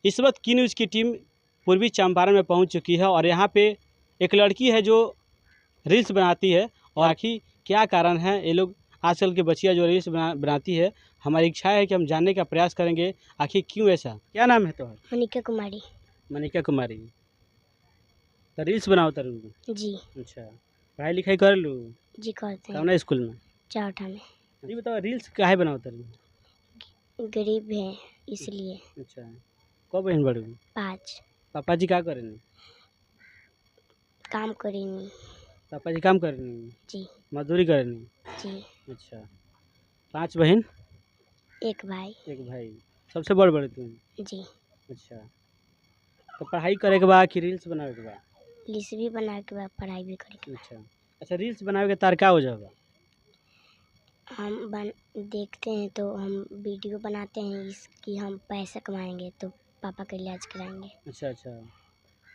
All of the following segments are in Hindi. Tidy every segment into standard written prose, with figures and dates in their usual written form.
इस वक्त की न्यूज़ की टीम पूर्वी चंपारण में पहुंच चुकी है और यहाँ पे एक लड़की है जो रील्स बनाती है। और आखिर क्या कारण है, ये लोग आजकल के बच्चियाँ जो रील्स बनाती है, हमारी इच्छा है कि हम जानने का प्रयास करेंगे आखिर क्यों ऐसा। क्या नाम है तुम्हारा? मनिका कुमारी। मनिका कुमारी। तो रील्स बनाओ तर? जी। अच्छा, पढ़ाई लिखाई कर लूँ? जी करते हैं। कौन स्कूल में? चावठा में। जी बताओ, रील्स काहे बनाओ तर? गरीब है इसलिए। अच्छा, कौ बहन बड़ू? 5। पापा जी क्या करें? काम करेंगी। पापा जी काम करें? जी। मजदूरी करें? जी। अच्छा, 5 बहन 1 भाई। 1 भाई। सबसे बड़े तुम? जी। अच्छा, तो पढ़ाई करे के बाद कि रील्स बनावे के बाद? रील्स भी बना के बाद पढ़ाई भी करेंगे। अच्छा, रील्स बनावे के तार क्या हो जाएगा? हम देखते हैं तो हम वीडियो बनाते हैं इसकी, हम पैसा कमाएंगे तो पापा का इलाज कराएंगे। अच्छा,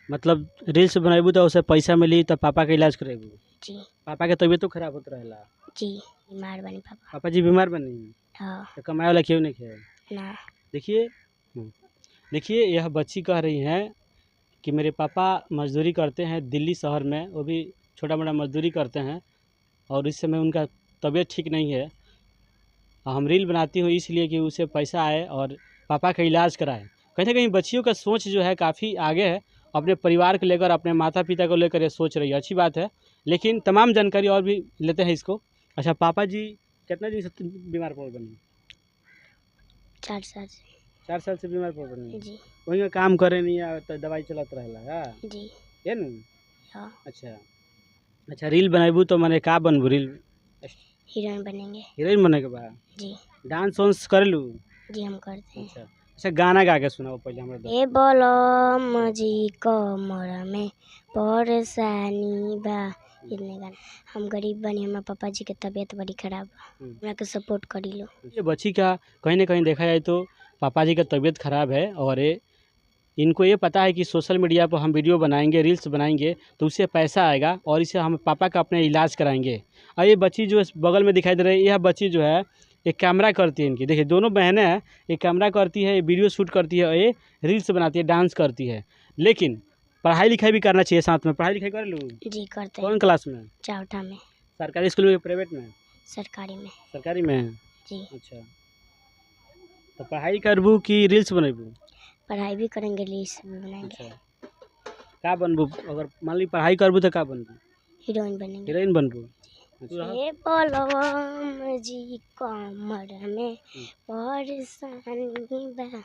मतलब रील्स बनाबू तो उसे पैसा मिली तो पापा का इलाज करेबू? जी। पापा के तबीयत तो खराब होता रहेला? जी, बीमार बनी पापा। पापा जी बीमार बनी? हाँ। तो कमाए वाला क्यों नहीं है ना। देखिए यह बच्ची कह रही है कि मेरे पापा मजदूरी करते हैं दिल्ली शहर में, वो भी छोटा मोटा मजदूरी करते हैं और इस समय उनका तबीयत ठीक नहीं है। हम रील बनाती हूँ इसलिए कि उसे पैसा आए और पापा का इलाज कराए। कहीं ना कहीं बच्चियों का सोच जो है काफ़ी आगे है, अपने परिवार को लेकर, अपने माता पिता को लेकर ये सोच रही है, अच्छी बात है। लेकिन तमाम जानकारी और भी लेते हैं इसको। अच्छा, पापा जी कितना दिन से बीमार पड़ बनी? 4 साल से। 4 साल से बीमार पड़ बनी? जी। वहीं का काम करे नहीं है तो दवाई चलत रहेला है? जी। ये न? हाँ। अच्छा, रील बनाबू तो मैंने का बनबू? रील हीरोइन बनेंगे। हीरोइन बने के बाद? जी। डांस वांस कर लू? जी हम करते हैं। अच्छा, गाना गा के सुनाओ पहले हमरा। ए बोलो मजी कमर में परेशानी बा। इतने गाना। हम गरीब बनी, हमारे पापा जी के तबीयत बड़ी खराब बा, हमरा के सपोर्ट करी लो। ये बच्ची का कहीं ना कहीं देखा जाए तो पापा जी का तबीयत खराब है और इनको ये पता है कि सोशल मीडिया पर हम वीडियो बनाएंगे, रील्स बनाएंगे तो उससे पैसा आएगा और इससे हम पापा का अपने इलाज कराएंगे। और ये बच्ची जो बगल में दिखाई दे रही है, यह बच्ची जो है एक कैमरा करती है। इनकी देखिए, दोनों बहनें हैं, एक कैमरा करती है, वीडियो शूट करती है और ये रील्स बनाती है, डांस करती है। लेकिन पढ़ाई लिखाई भी करना चाहिए साथ में। पढ़ाई लिखाई कर लूँ? जी करते हैं। कौन क्लास में? चावठा में। सरकारी स्कूल में, प्राइवेट में? सरकारी में। सरकारी में है? जी। अच्छा, तो पढ़ाई करबू कि रील्स बनेबू? पढ़ाई भी करेंगे, रील्स भी बनाएंगे। अच्छा, का बनबू? अगर मान ली पढ़ाई करबू तो का बनबू? हीरोइन बनेंगे। हीरोइन बनबू? ए बोलो जी कमर में परेशानी बा।